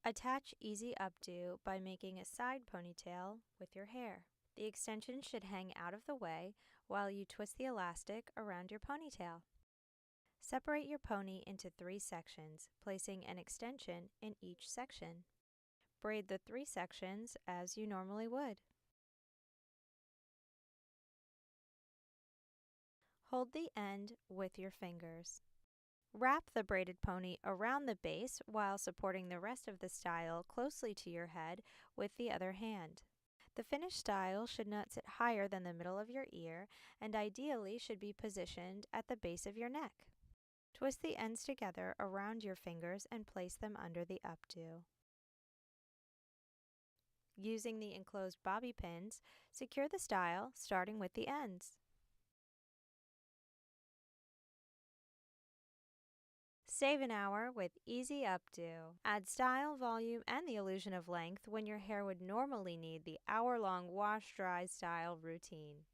Attach easy updo by making a side ponytail with your hair. The extension should hang out of the way while you twist the elastic around your ponytail. Separate your pony into 3 sections, placing an extension in each section. Braid the 3 sections as you normally would. Hold the end with your fingers. Wrap the braided pony around the base while supporting the rest of the style closely to your head with the other hand. The finished style should not sit higher than the middle of your ear and ideally should be positioned at the base of your neck. Twist the ends together around your fingers and place them under the updo. Using the enclosed bobby pins, secure the style starting with the ends. Save an hour with easy updo. Add style, volume, and the illusion of length when your hair would normally need the hour-long wash-dry style routine.